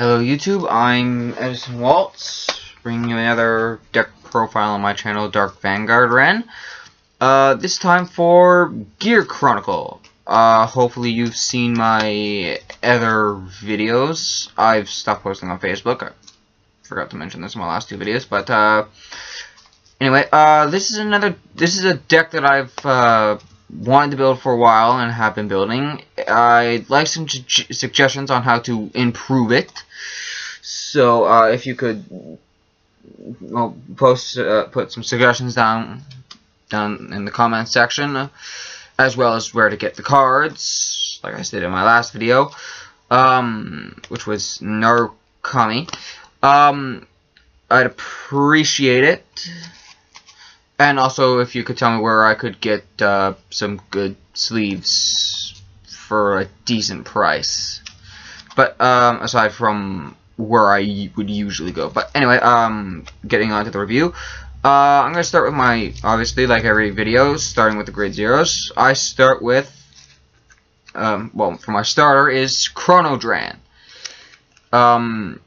Hello YouTube, I'm Edison Waltz, bringing you another deck profile on my channel, Dark Vanguard Ren. This time for Gear Chronicle. Hopefully you've seen my other videos. I've stopped posting on Facebook. I forgot to mention this in my last two videos, but anyway, this is a deck that I've wanted to build for a while and have been building. I'd like some suggestions on how to improve it. So if you could put some suggestions down in the comments section, as well as where to get the cards, like I said in my last video, which was Narukami. I'd appreciate it. And also, if you could tell me where I could get some good sleeves for a decent price. But aside from where I would usually go. But anyway, getting on to the review. I'm going to start with my, obviously, like every video, starting with the grade zeros. I start with, well, for my starter is Chronodran. I'm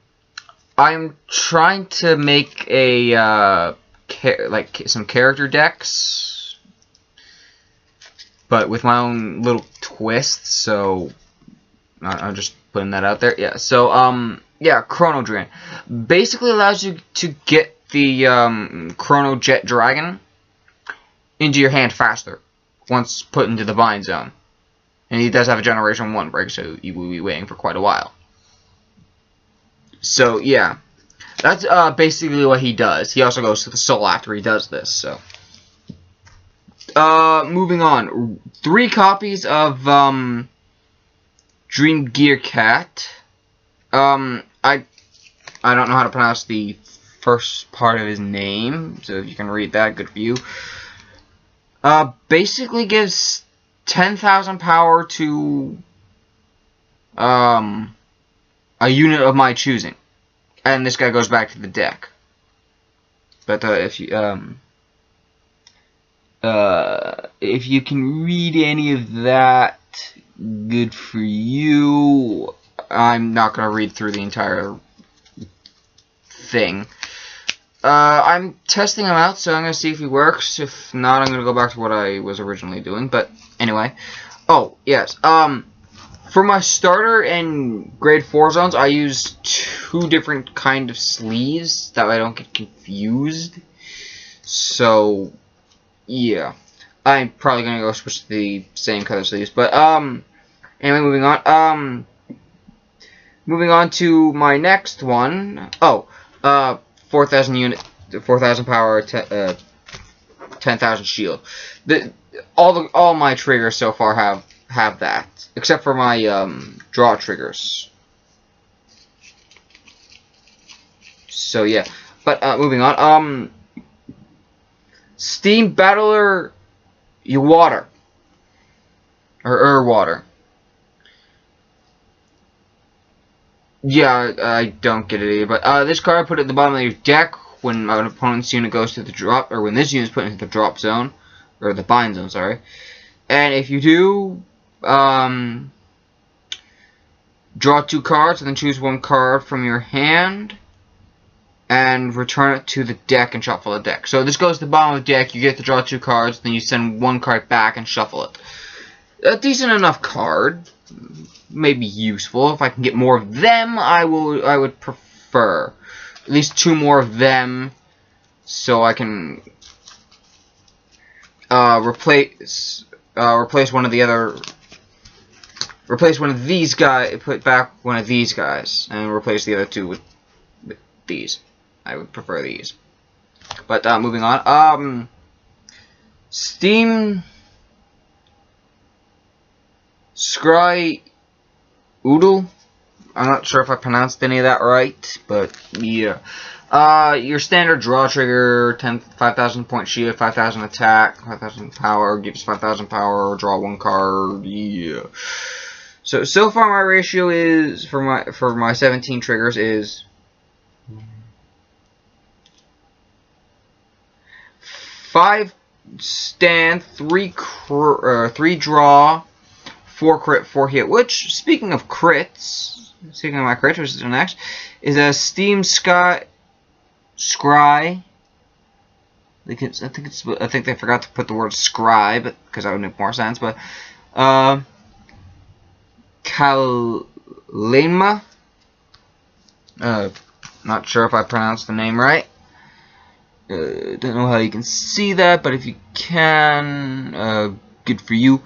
trying to make a some character decks, but with my own little twist, so I'm just putting that out there. Yeah, so yeah, Chronodran basically allows you to get the Chrono Jet Dragon into your hand faster once put into the bind zone, and he does have a Generation 1 break, so you will be waiting for quite a while. So yeah, that's basically what he does. He also goes to the soul after he does this. So, moving on. 3 copies of Dream Gear Cat. I don't know how to pronounce the first part of his name, so if you can read that, good for you. Basically gives 10,000 power to a unit of my choosing. And this guy goes back to the deck. But if you can read any of that, good for you. I'm not gonna read through the entire thing. I'm testing him out, so I'm gonna see if he works. If not, I'm gonna go back to what I was originally doing. But anyway, oh yes, for my starter and grade 4 zones, I use 2 different kind of sleeves, that way I don't get confused. So, yeah. I'm probably going to go switch to the same color sleeves. But, anyway, moving on. Moving on to my next one. Oh, 4,000 unit, 4,000 power, 10,000 shield. All my triggers so far have that, except for my draw triggers. So yeah, but moving on. Steam Battler Water or Water. Yeah, I don't get it either. But this card I put at the bottom of your deck when an opponent's unit goes to the drop, or when this unit's put into the drop zone, or the bind zone. Sorry. And if you do, draw 2 cards and then choose 1 card from your hand and return it to the deck and shuffle the deck. So this goes to the bottom of the deck, you get to draw 2 cards, then you send 1 card back and shuffle it. A decent enough card, maybe useful. If I can get more of them, I would prefer at least 2 more of them, so I can replace one of the other. Replace one of these guys, put back one of these guys, and replace the other 2 with these. I would prefer these. But moving on. Steam Scry Oodle. I'm not sure if I pronounced any of that right, but yeah. Your standard draw trigger, 5,000 point shield, 5,000 attack, 5,000 power, gives 5,000 power, draw 1 card, yeah. So far my ratio is, for my 17 triggers, is 5 stand, 3 draw, 4 crit, 4 hit, which, speaking of crits, speaking of my crit, which is next, is a Steam Sky Scry. I think they forgot to put the word scribe because that would make more sense. But Kalema. Not sure if I pronounced the name right. Don't know how you can see that, but if you can, good for you.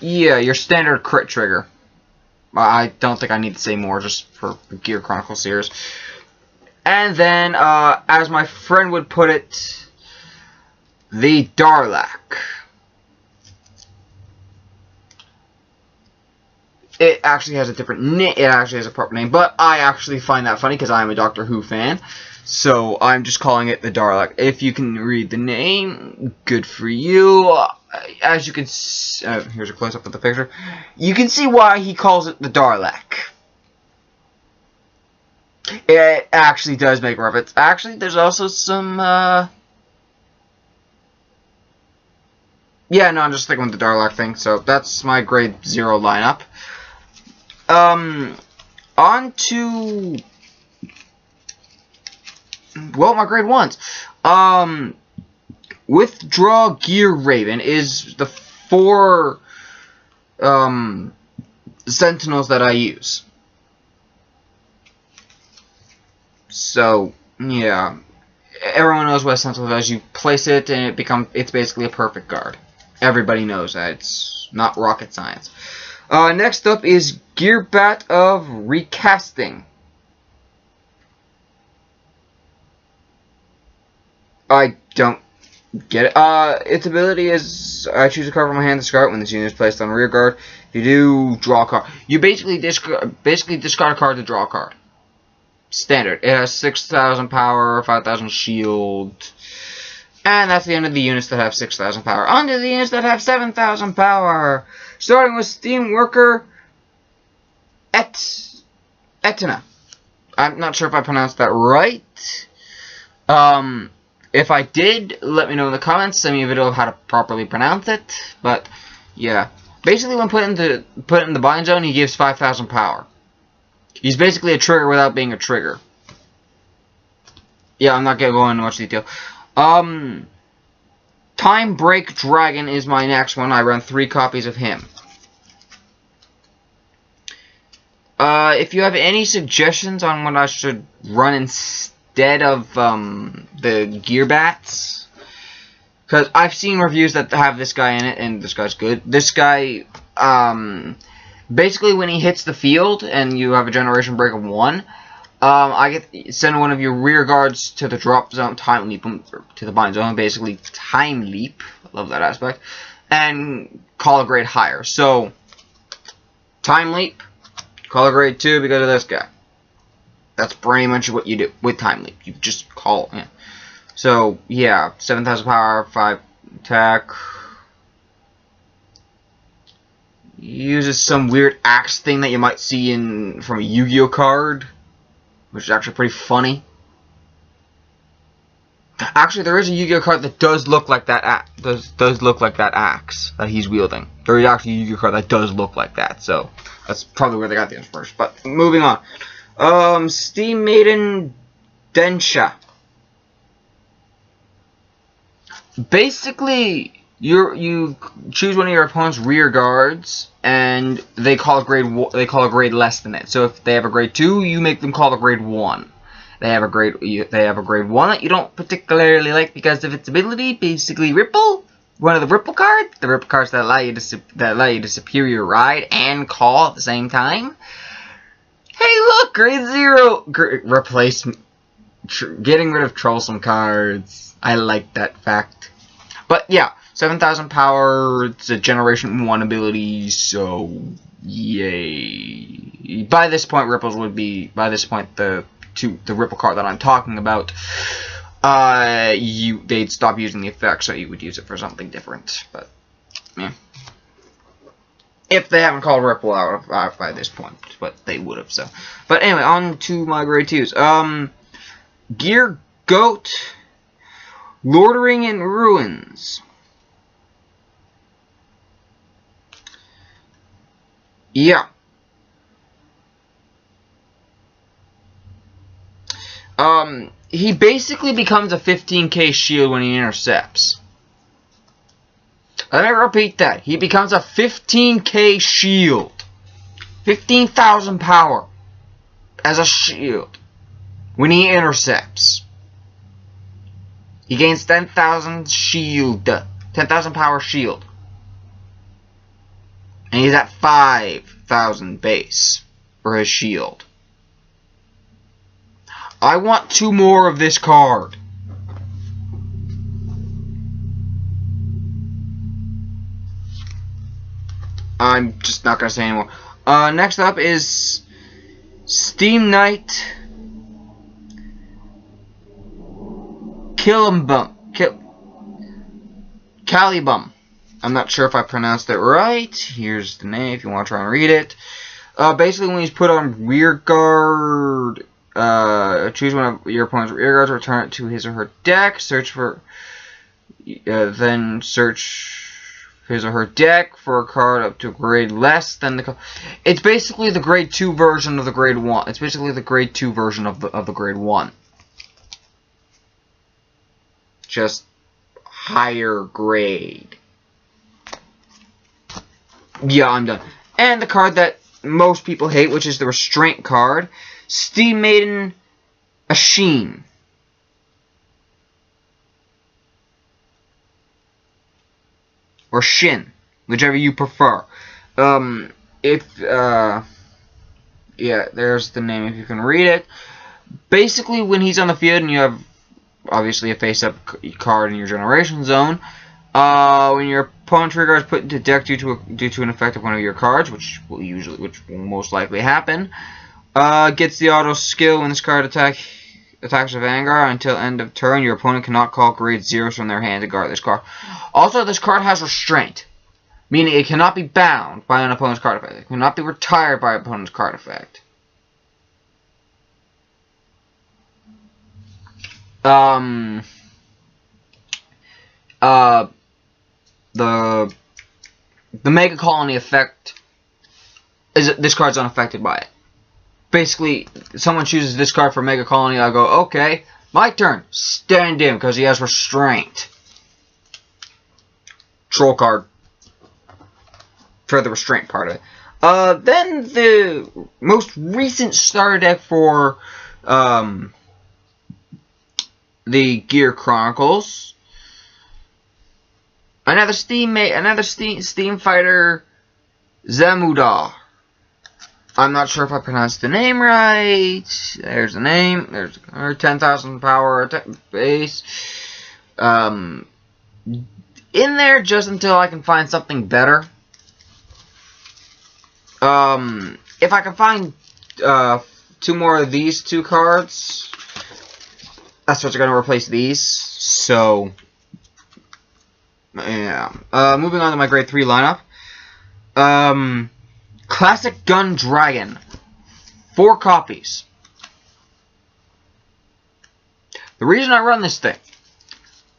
Yeah, your standard crit trigger. I don't think I need to say more, just for the Gear Chronicle series. And then, as my friend would put it, the Darlac. It actually has a different name. It actually has a proper name, but I actually find that funny because I'm a Doctor Who fan. So I'm just calling it the Darlac. If you can read the name, good for you. As you can see, here's a close-up of the picture. You can see why he calls it the Darlac. It actually does make reference. Actually, there's also some, yeah, no, I'm just sticking with the Darlac thing. So that's my grade 0 lineup. On to, well, my grade 1s. Withdraw Gear Raven is the 4 Sentinels that I use. So, yeah. Everyone knows what a Sentinel does. You place it and it's basically a perfect guard. Everybody knows that. It's not rocket science. Next up is Gearbat of Recasting. I don't get it. Its ability is, I choose a card from my hand to discard when this unit is placed on rear guard. If you do, draw a card. You basically discard a card to draw a card. Standard. It has 6,000 power, 5,000 shield. And that's the end of the units that have 6,000 power. On to the units that have 7,000 power. Starting with Steam Worker Etna. I'm not sure if I pronounced that right. If I did, let me know in the comments. Send me a video of how to properly pronounce it. But yeah, basically when put in the bind zone, he gives 5,000 power. He's basically a trigger without being a trigger. Yeah, I'm not gonna go into much detail. Time Break Dragon is my next one. I run 3 copies of him. If you have any suggestions on what I should run instead of the Gearbats, because I've seen reviews that have this guy in it, and this guy's good. This guy, basically when he hits the field and you have a generation break of 1, I send one of your rear guards to the drop zone, time leap them to the bind zone, basically time leap. I love that aspect, and call a grade higher. So time leap, call a grade 2 because of this guy. That's pretty much what you do with time leap. You just call. Yeah. So yeah, 7,000 power, 5 attack. Uses some weird axe thing that you might see from a Yu-Gi-Oh card, which is actually pretty funny. Actually, there is a Yu-Gi-Oh card that does look like that. Does look like that axe that he's wielding. There is actually a Yu-Gi-Oh card that does look like that. So that's probably where they got the inspiration. But moving on. Steam Maiden Densha. Basically, you choose one of your opponent's rear guards, and they call a grade less than it. So if they have a grade 2, you make them call a grade 1. They have a grade 1 that you don't particularly like because of its ability, basically Ripple. One of the Ripple cards, that allow you to superior ride and call at the same time. Hey, look, grade 0 getting rid of troublesome cards. I like that fact. But yeah, 7,000 power. It's a generation 1 ability. So yay! By this point, Ripples would be the Ripple card that I'm talking about. They'd stop using the effect, so you would use it for something different. But yeah. If they haven't called Ripple out by this point, but they would have. So, but anyway, on to my grade 2s. Gear Goat, Lordering in Ruins. Yeah. He basically becomes a 15k shield when he intercepts. Let me repeat that. He becomes a 15k shield. 15,000 power as a shield when he intercepts. He gains 10,000 shield. 10,000 power shield. And he's at 5,000 base for his shield. I want 2 more of this card. I'm just not going to say anymore. Next up is Steam Knight Calibum. I'm not sure if I pronounced it right. Here's the name if you want to try and read it. Basically, when he's put on rear guard, choose one of your opponent's rear guards, return it to his or her deck. Then search his or her deck for a card up to a grade less than the. It's basically the grade 2 version of the grade 1. It's basically the grade 2 version of the grade 1. Just higher grade. Yeah, I'm done. And the card that most people hate, which is the Restraint card, Steam Maiden Asheen. Or Shin, whichever you prefer. Yeah, there's the name if you can read it. Basically, when he's on the field and you have obviously a face-up card in your generation zone, when your opponent's rear guard is put into deck due to an effect of one of your cards, which will most likely happen, gets the auto skill when this card attacks a Vanguard until end of turn. Your opponent cannot call grade 0s from their hand to guard this card. Also, this card has Restraint, meaning it cannot be bound by an opponent's card effect. It cannot be retired by an opponent's card effect. The Mega Colony effect is this card's unaffected by it. Basically, someone chooses this card for Mega Colony, I go, okay, my turn. Stand in, because he has Restraint. Troll card. For the Restraint part of it. Then the most recent starter deck for the Gear Chronicles. Another Steam Fighter Zamudar. I'm not sure if I pronounced the name right. There's the name. There's 10,000 power base. In there just until I can find something better. If I can find 2 more of these 2 cards, that's what's going to replace these. So, yeah. Moving on to my grade 3 lineup. Classic Gun Dragon. 4 copies. The reason I run this thing,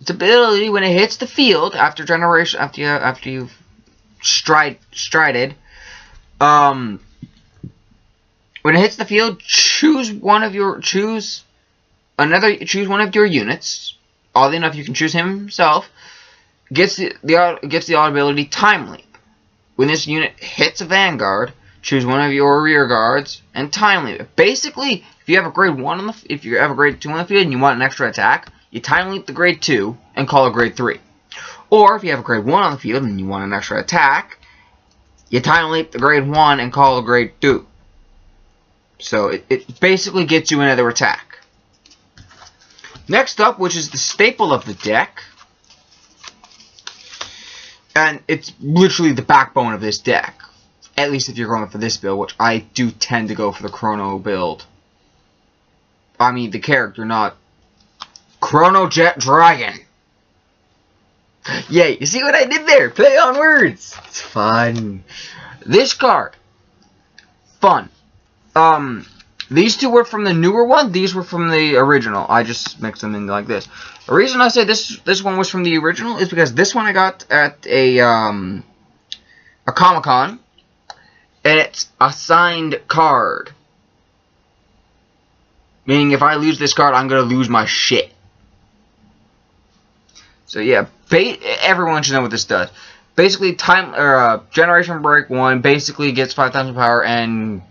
its ability when it hits the field after you've strided, when it hits the field, choose one of your units. Oddly enough, you can choose himself. Gets the auto ability Time Leap. When this unit hits a Vanguard, choose one of your rear guards and Time Leap it. Basically, if you have a grade 1 if you have a grade 2 on the field and you want an extra attack, you Time Leap the grade 2 and call a grade 3. Or if you have a grade 1 on the field and you want an extra attack, you Time Leap the grade 1 and call a grade 2. So it basically gets you another attack. Next up, which is the staple of the deck, and it's literally the backbone of this deck, at least if you're going for this build, which I do tend to go for the Chrono build. I mean the character, not Chrono Jet Dragon. Yay, you see what I did there? Play on words. It's fun. This card, fun. These 2 were from the newer one. These were from the original. I just mixed them in like this. The reason I say this one was from the original is because this one I got at a Comic-Con, and it's a signed card. Meaning, if I lose this card, I'm gonna lose my shit. So yeah, everyone should know what this does. Basically, Generation Break 1 basically gets 5,000 power, and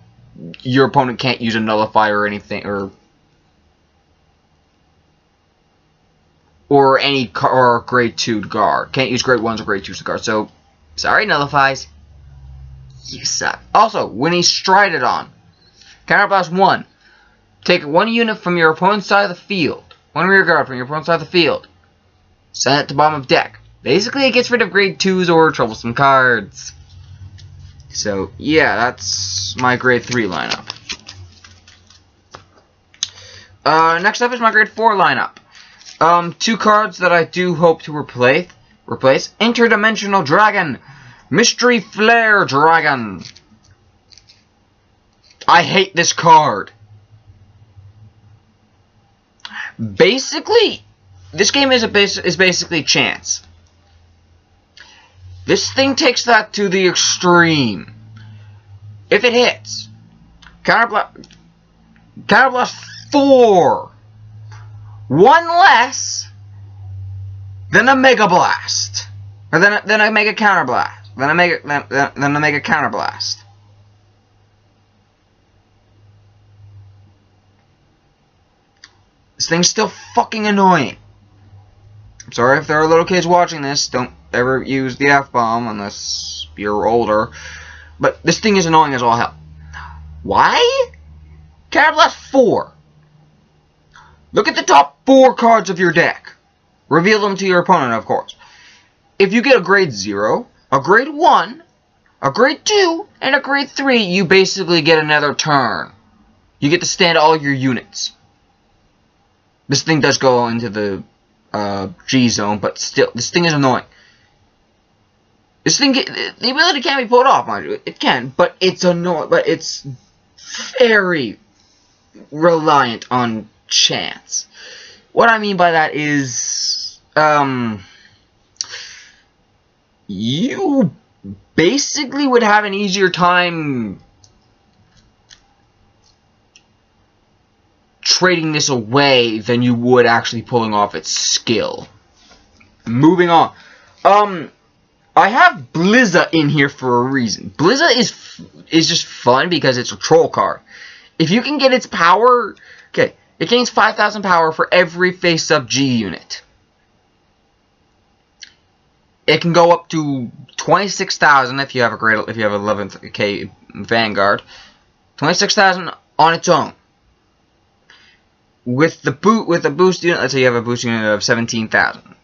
your opponent can't use a nullifier or anything, or any grade 2 to guard. Can't use grade 1s or grade 2s to guard. So, sorry, nullifies. You suck. Also, when he's Stridodon, Counterblast 1. Take 1 unit from your opponent's side of the field. 1 rear guard from your opponent's side of the field. Send it to bottom of deck. Basically, it gets rid of grade 2s or troublesome cards. So, yeah, that's my grade 3 lineup. Next up is my grade 4 lineup. 2 cards that I do hope to replace. Interdimensional Dragon. Mystery Flare Dragon. I hate this card. Basically, this game is basically chance. This thing takes that to the extreme. If it hits, Counterblast 4. 1 less than a Mega Blast. Or then I make a Counterblast. Then I make a Counterblast. This thing's still fucking annoying. I'm sorry if there are little kids watching this. Don't ever use the F-bomb unless you're older. But this thing is annoying as all hell. Why? Counterblast 4. Look at the top 4 cards of your deck. Reveal them to your opponent, of course. If you get a grade 0, a grade 1, a grade 2, and a grade 3, you basically get another turn. You get to stand all your units. This thing does go into the G zone, but still, this thing is annoying. This thing, the ability can be pulled off, mind you. It can, but it's annoying. But it's very reliant on chance. What I mean by that is, you basically would have an easier time trading this away than you would actually pulling off its skill. Moving on. I have Blizza in here for a reason. Blizza is just fun because it's a troll card. If you can get its power, okay, it gains 5,000 power for every face-up G unit. It can go up to 26,000 if you have 11th K Vanguard. 26,000 on its own. With the boost unit, let's say you have a boost unit of 7,000.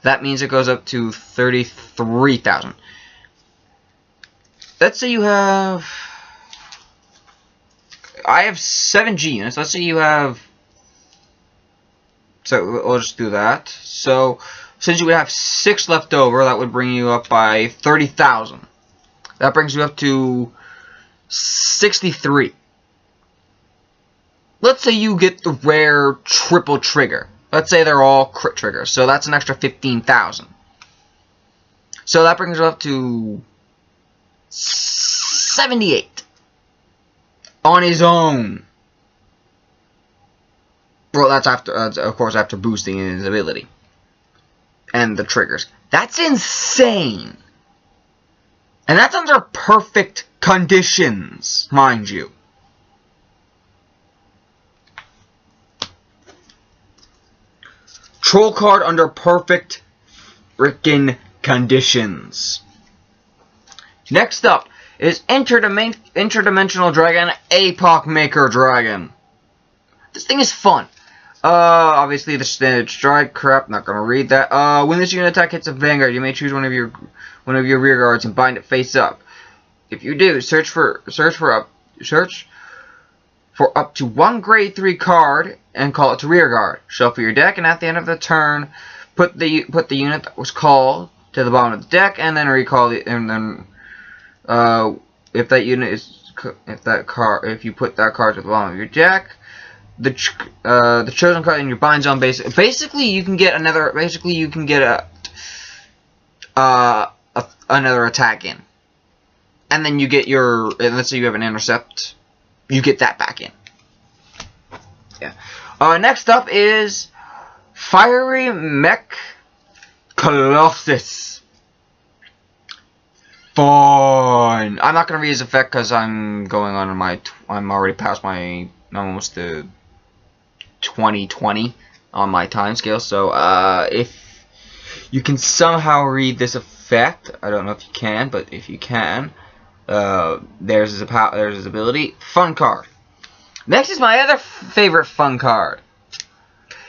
That means it goes up to 33,000. Let's say you have, I have 7 G units. Let's say you have, so we'll just do that. So since you would have 6 left over, that would bring you up by 30,000. That brings you up to 63. Let's say you get the rare triple trigger. Let's say they're all crit triggers. So that's an extra 15,000. So that brings you up to 78 on his own. Well, that's after, of course, after boosting his ability and the triggers. That's insane. And that's under perfect conditions, mind you. Troll card under perfect frickin' conditions. Next up is Interdimensional Dragon, Epoch Maker Dragon. This thing is fun. Obviously the standard strike crap, not gonna read that. When this unit attack hits a Vanguard, you may choose one of your rear guards and bind it face up. If you do, search for up to 1 grade 3 card and call it to rear guard. Shuffle your deck, and at the end of the turn, put the unit that was called to the bottom of the deck, and then recall it. And then, if that unit is if you put that card to the bottom of your deck, the chosen card in your bind zone basically you can get another. Basically, you can get another attack in, and then you get your. Let's say you have an intercept. You get that back in. yeah. Next up is Fiery Mech Colossus. Fun. I'm not gonna read his effect because I'm going on my. I'm already past my. I'm almost to 2020 on my time scale. So if you can somehow read this effect, I don't know if you can, but if you can, there's his ability. Fun card. Next is my other favorite fun card.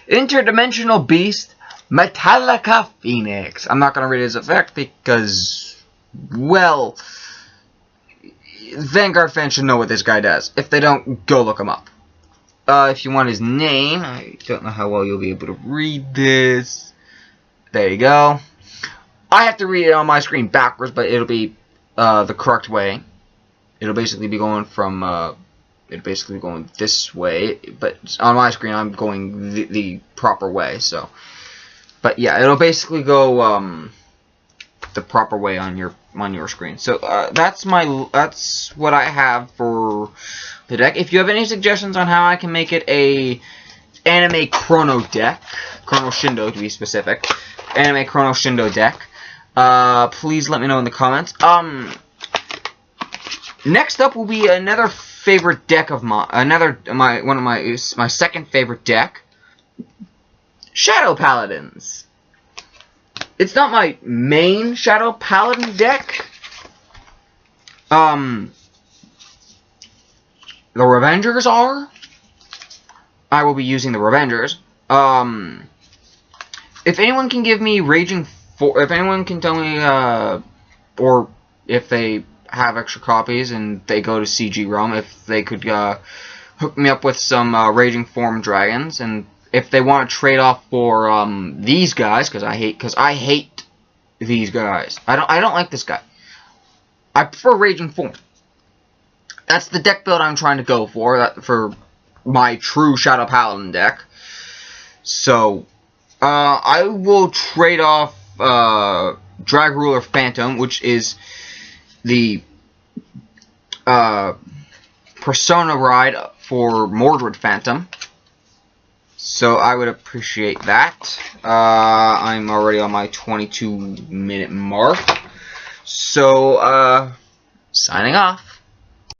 Interdimensional Beast, Metallica Phoenix. I'm not gonna read his effect because, well, Vanguard fans should know what this guy does. If they don't, go look him up. If you want his name, I don't know how well you'll be able to read this. There you go. I have to read it on my screen backwards, but it'll be the correct way. It'll basically be going from going this way, but on my screen I'm going the proper way. So, but yeah, it'll basically go the proper way on your screen. So that's what I have for the deck. If you have any suggestions on how I can make it a anime Chrono deck, Chrono Shindo to be specific, anime Chrono Shindo deck, please let me know in the comments. Next up will be another favorite deck of mine, my second favorite deck, Shadow Paladins. It's not my main Shadow Paladin deck. The Revengers are. I will be using the Revengers. If anyone can give me if anyone can tell me, or if they have extra copies and they go to CG Realm, if they could hook me up with some Raging Form Dragons, and if they want to trade off for these guys, because I hate these guys. I don't like this guy. I prefer Raging Form. That's the deck build I'm trying to go for my true Shadow Paladin deck. So I will trade off Drag Ruler Phantom, which is the Persona Ride for Mordred Phantom. So I would appreciate that. I'm already on my 22-minute mark. So, signing off.